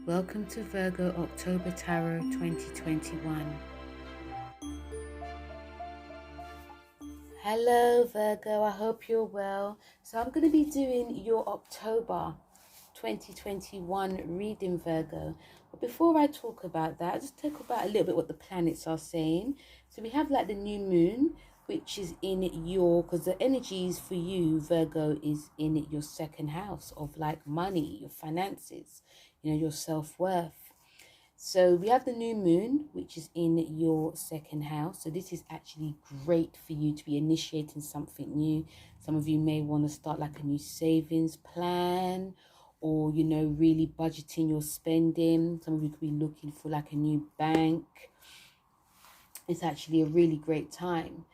Welcome to Virgo October Tarot 2021. Hello Virgo, I hope you're well. So I'm going to be doing your October 2021 reading, Virgo. But before I talk about that, I'll just talk about a little bit what the planets are saying. So we have like the new moon, which is in your, because the energies for you, Virgo, is in your second house of like money, your finances, your self-worth. So we have the new moon, which is in your second house. So this is actually great for you to be initiating something new. Some of you may want to start like a new savings plan, or, really budgeting your spending. Some of you could be looking for like a new bank. It's actually a really great time.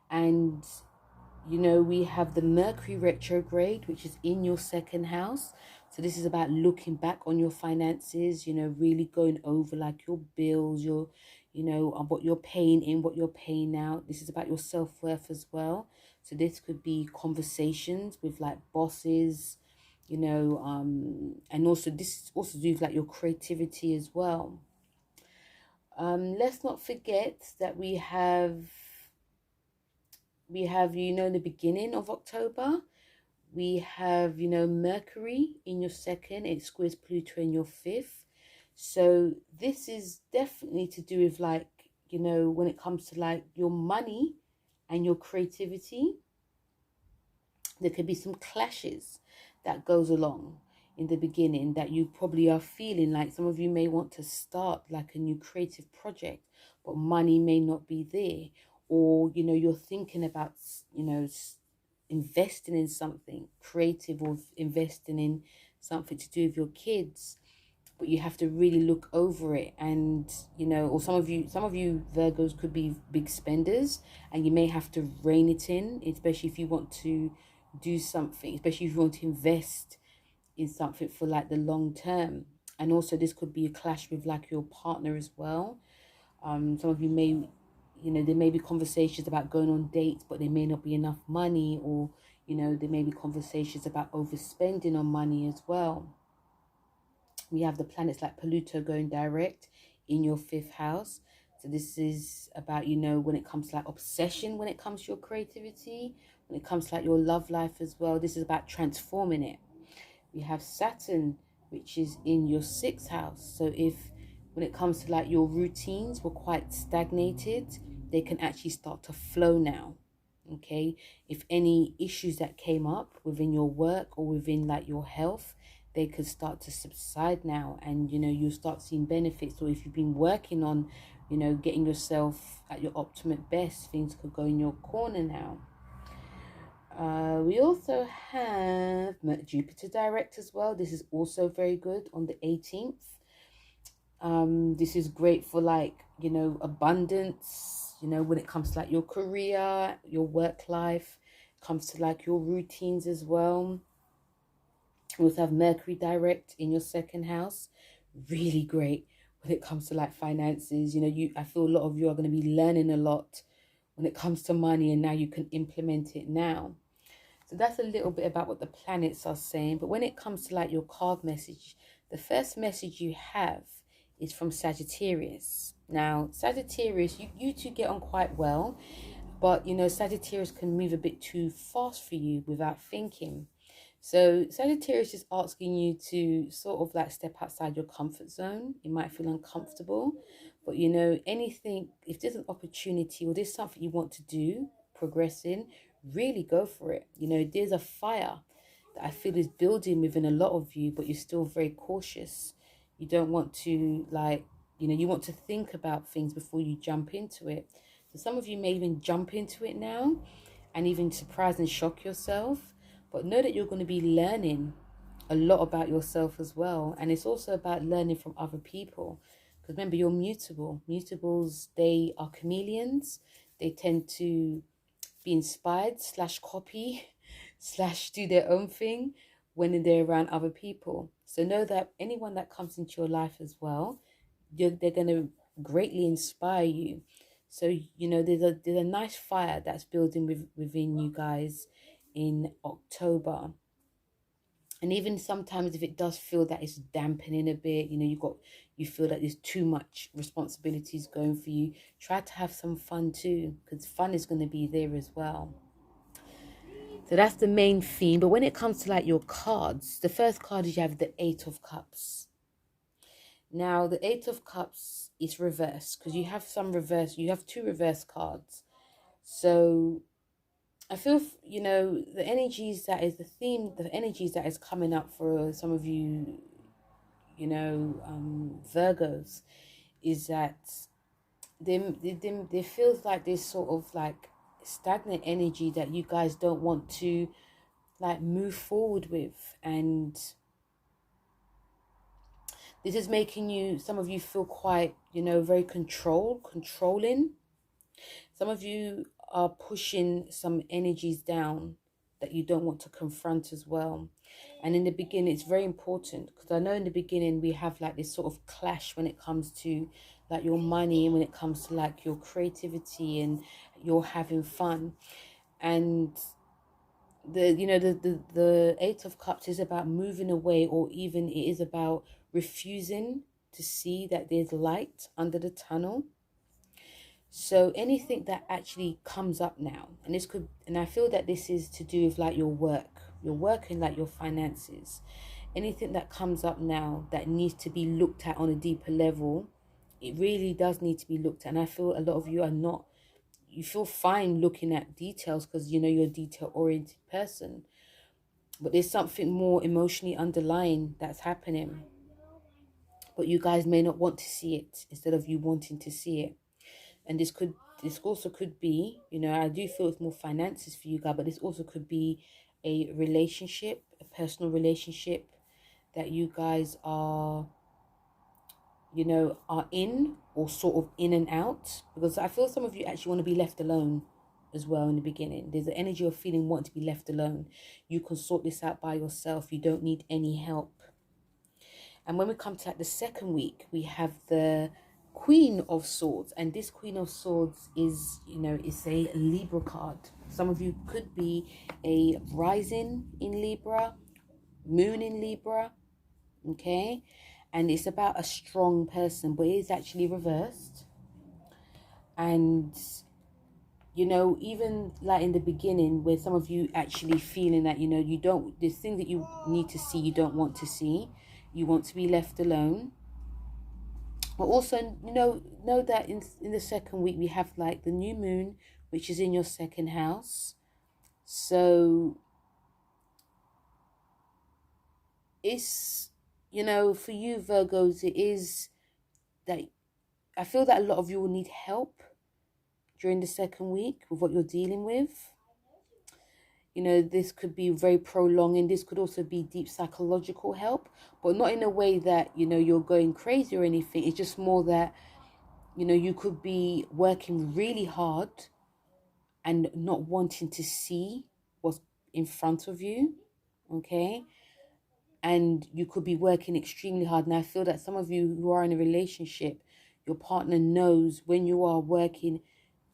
And we have the Mercury retrograde, which is in your second house. So this is about looking back on your finances, really going over like your bills, what you're paying in, what you're paying out. This is about your self-worth as well. So this could be conversations with like bosses, and also this also do with like your creativity as well. Let's not forget that we have the beginning of October, we have, Mercury in your second, it squares Pluto in your fifth. So this is definitely to do with like, when it comes to like your money and your creativity, there could be some clashes that goes along in the beginning that you probably are feeling. Like some of you may want to start like a new creative project, but money may not be there. Or, you're thinking about, investing in something creative, or investing in something to do with your kids, but you have to really look over it. And or some of you Virgos could be big spenders, and you may have to rein it in, especially if you want to do something, especially if you want to invest in something for like the long term. And also this could be a clash with like your partner as well. Some of you may, there may be conversations about going on dates, but there may not be enough money, or, there may be conversations about overspending on money as well. We have the planets like Pluto going direct in your fifth house. So this is about, when it comes to like obsession, when it comes to your creativity, when it comes to like your love life as well. This is about transforming it. We have Saturn, which is in your sixth house. So if when it comes to like your routines were quite stagnated, they can actually start to flow now. Okay, if any issues that came up within your work or within like your health, they could start to subside now, and you'll start seeing benefits. Or if you've been working on getting yourself at your optimum best, things could go in your corner now. We also have Jupiter direct as well. This is also very good on the 18th. This is great for like, abundance, when it comes to like your career, your work life, comes to like your routines as well. We also have Mercury direct in your second house. Really great when it comes to like finances. I feel a lot of you are going to be learning a lot when it comes to money, and now you can implement it now. So that's a little bit about what the planets are saying. But when it comes to like your card message, the first message you have is from Sagittarius. Now, Sagittarius, you two get on quite well, but Sagittarius can move a bit too fast for you without thinking. So Sagittarius is asking you to sort of like step outside your comfort zone. You might feel uncomfortable, but anything, if there's an opportunity or there's something you want to do, progressing, really go for it. There's a fire that I feel is building within a lot of you, but you're still very cautious. You don't want to like, you want to think about things before you jump into it. So some of you may even jump into it now and even surprise and shock yourself. But know that you're going to be learning a lot about yourself as well. And it's also about learning from other people. Because remember, you're mutable. Mutables, they are chameleons. They tend to be inspired / copy / do their own thing when they're around other people. So know that anyone that comes into your life as well, they're going to greatly inspire you. So, there's a nice fire that's building within you guys in October. And even sometimes if it does feel that it's dampening a bit, you know, you feel that there's too much responsibilities going for you, try to have some fun too, because fun is going to be there as well. So that's the main theme. But when it comes to like your cards, the first card is you have the Eight of Cups. Now the Eight of Cups is reversed because you have two reverse cards. So I feel, you know, the energies that is the theme, the energies that is coming up for some of you, you know, Virgos, is that there feels like this sort of like stagnant energy that you guys don't want to like move forward with. And this is making some of you feel quite, you know, very controlling. Some of you are pushing some energies down that you don't want to confront as well. And in the beginning, it's very important, because I know in the beginning we have like this sort of clash when it comes to like your money, and when it comes to like your creativity and you're having fun. And the Eight of Cups is about moving away, or even it is about refusing to see that there's light under the tunnel. So anything that actually comes up now, and I feel that this is to do with like your work and like your finances. Anything that comes up now that needs to be looked at on a deeper level, it really does need to be looked at. And I feel a lot of you are not, you feel fine looking at details because you know you're a detail oriented person, but there's something more emotionally underlying that's happening, but you guys may not want to see it instead of you wanting to see it. And this also could be, you know, I do feel it's more finances for you guys, but this also could be a relationship, a personal relationship that you guys are, you know, are in, or sort of in and out. Because I feel some of you actually want to be left alone as well in the beginning. There's an energy of feeling wanting to be left alone. You can sort this out by yourself. You don't need any help. And when we come to like the second week, we have the Queen of Swords. And this Queen of Swords is, you know, it's a Libra card. Some of you could be a rising in Libra, moon in Libra, okay? And it's about a strong person, but it is actually reversed. And, you know, even like in the beginning, where some of you actually feeling that, you know, there's things that you need to see, you don't want to see. You want to be left alone. But also, you know that in the second week, we have like the new moon, which is in your second house. So it's, you know, for you Virgos, it is that I feel that a lot of you will need help during the second week with what you're dealing with. You know, this could be very prolonging. This could also be deep psychological help, but not in a way that, you know, you're going crazy or anything. It's just more that, you know, you could be working really hard and not wanting to see what's in front of you, okay? And you could be working extremely hard. And I feel that some of you who are in a relationship, your partner knows when you are working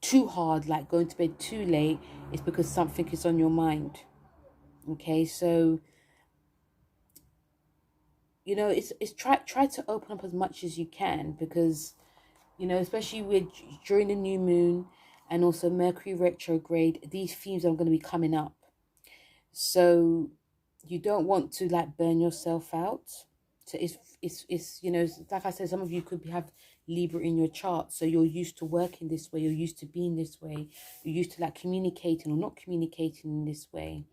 too hard, like going to bed too late, it's because something is on your mind, okay? So, you know, it's try to open up as much as you can, because, you know, especially during the new moon and also Mercury retrograde, these themes are going to be coming up. So you don't want to like burn yourself out. So it's you know, like I said, some of you could have Libra in your chart, so you're used to working this way, you're used to being this way, you're used to like communicating or not communicating in this way.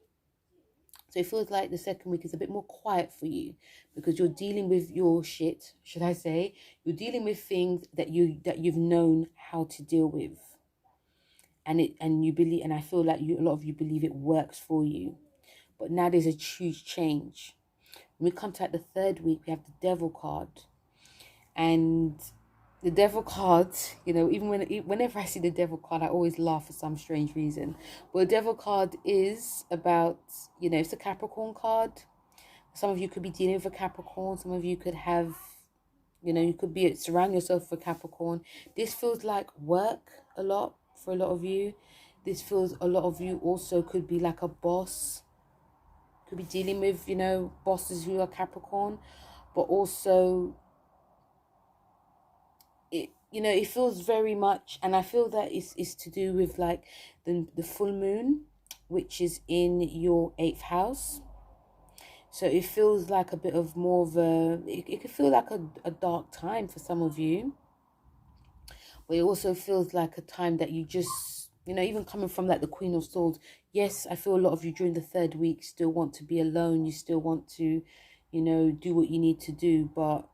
So it feels like the second week is a bit more quiet for you, because you're dealing with your shit, should I say. You're dealing with things that you've known how to deal with. And you believe, and I feel like a lot of you believe it works for you. But now there's a huge change. When we come to like the third week, we have the Devil card. And the Devil card, you know, whenever I see the Devil card, I always laugh for some strange reason. But the Devil card is about, you know, it's a Capricorn card. Some of you could be dealing with a Capricorn. Some of you could have, you know, you could be surround yourself with Capricorn. This feels like work a lot for a lot of you. This feels, a lot of you also could be like a boss. Could be dealing with, you know, bosses who are Capricorn. But also, it feels very much, and I feel that it's to do with like the full moon, which is in your 8th house. So it feels like a bit of more of it could feel like a dark time for some of you. But it also feels like a time that you just, even coming from like the Queen of Swords, yes, I feel a lot of you during the 3rd week still want to be alone. You still want to, do what you need to do. But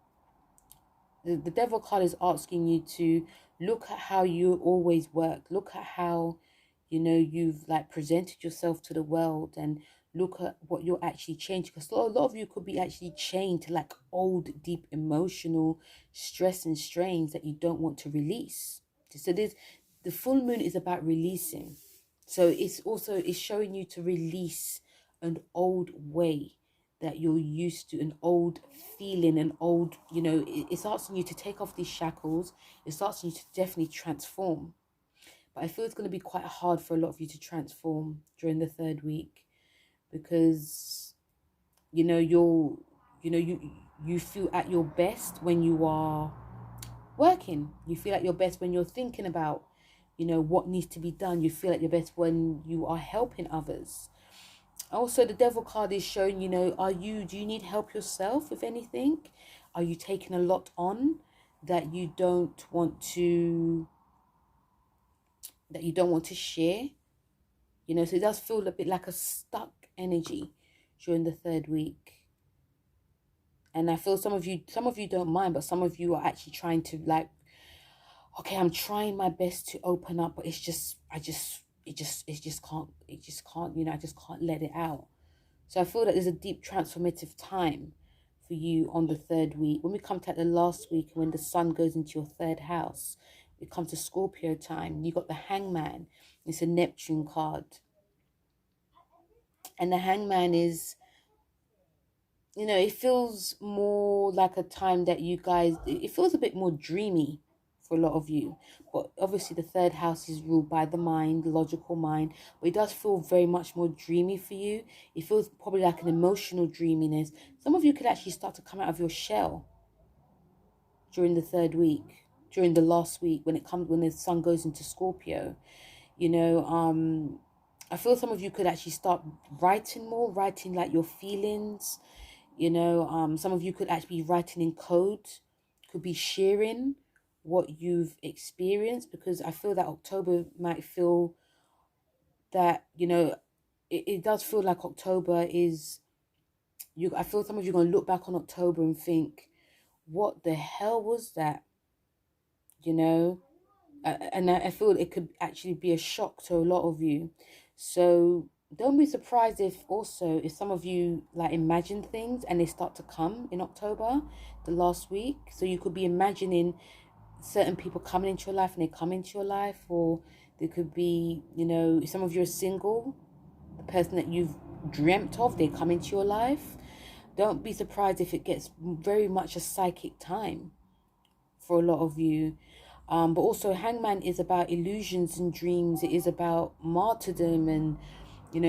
the Devil card is asking you to look at how you always work. Look at how, you've like presented yourself to the world, and look at what you're actually changing. Because a lot of you could be actually chained to like old, deep emotional stress and strains that you don't want to release. So the full moon is about releasing. So it's showing you to release an old way that you're used to, an old feeling, an old, it's asking you to take off these shackles. It's asking you to definitely transform. But I feel it's going to be quite hard for a lot of you to transform during the 3rd week, because, you feel at your best when you are working. You feel at your best when you're thinking about, what needs to be done. You feel at your best when you are helping others. Also, the Devil card is showing, do you need help yourself with anything? Are you taking a lot on that you don't want to share? So it does feel a bit like a stuck energy during the 3rd week. And I feel some of you don't mind, but some of you are actually trying to like, okay, I'm trying my best to open up, but it just can't, I just can't let it out. So I feel that there's a deep transformative time for you on the 3rd week. When we come to the last week, when the sun goes into your 3rd house, we come to Scorpio time. You got the Hangman. It's a Neptune card. And the Hangman is, it feels more like a time that you guys, it feels a bit more dreamy for a lot of you. But obviously the 3rd house is ruled by the mind, the logical mind. But it does feel very much more dreamy for you. It feels probably like an emotional dreaminess. Some of you could actually start to come out of your shell during the 3rd week, during the last week, when the sun goes into Scorpio. I feel some of you could actually start writing like your feelings. Some of you could actually be writing in code, could be sharing what you've experienced, because I feel that October might feel that, it does feel like October is, I feel some of you are going to look back on October and think, what the hell was that? And I feel it could actually be a shock to a lot of you. So don't be surprised if some of you like imagine things and they start to come in October, the last week. So you could be imagining certain people coming into your life and they come into your life, or there could be, if some of you are single, the person that you've dreamt of, they come into your life. Don't be surprised if it gets very much a psychic time for a lot of you. But also Hangman is about illusions and dreams. It is about martyrdom and,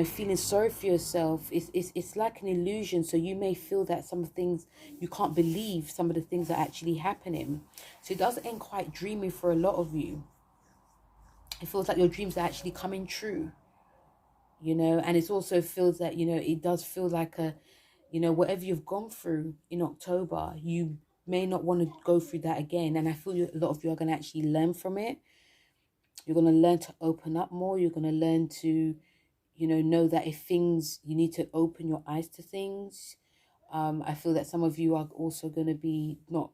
feeling sorry for yourself. It's like an illusion. So you may feel that some things, you can't believe some of the things are actually happening. So it does end quite dreamy for a lot of you. It feels like your dreams are actually coming true, and it also feels that, it does feel like whatever you've gone through in October, you may not want to go through that again. And I feel a lot of you are going to actually learn from it. You're going to learn to open up more. You're going to learn to, know that if things, you need to open your eyes to things. I feel that some of you are also going to be not,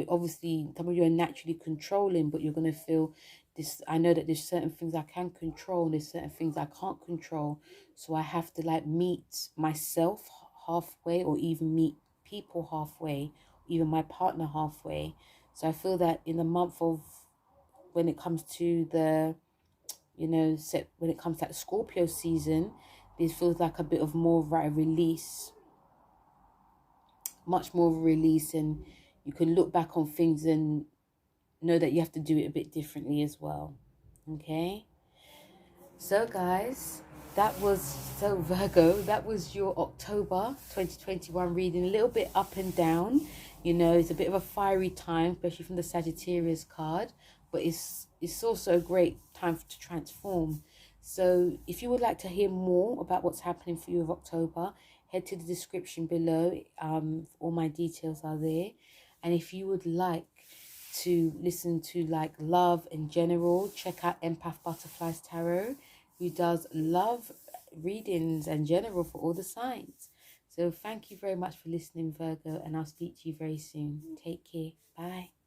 obviously some of you are naturally controlling, but you're going to feel this. I know that there's certain things I can control and there's certain things I can't control. So I have to like meet myself halfway, or even meet people halfway, even my partner halfway. So I feel that in the month of, when it comes to the, when it comes to that Scorpio season, this feels like a bit of more of a release, much more of a release, and you can look back on things and know that you have to do it a bit differently as well. Okay, so guys, that was, so Virgo, that was your October 2021 reading. A little bit up and down, you know, it's a bit of a fiery time, especially from the Sagittarius card, but it's also a great time to transform. So if you would like to hear more about what's happening for you of October, head to the description below. All my details are there. And if you would like to listen to like love in general, check out Empath Butterflies Tarot, who does love readings and general for all the signs. So thank you very much for listening, Virgo, and I'll speak to you very soon. Take care. Bye.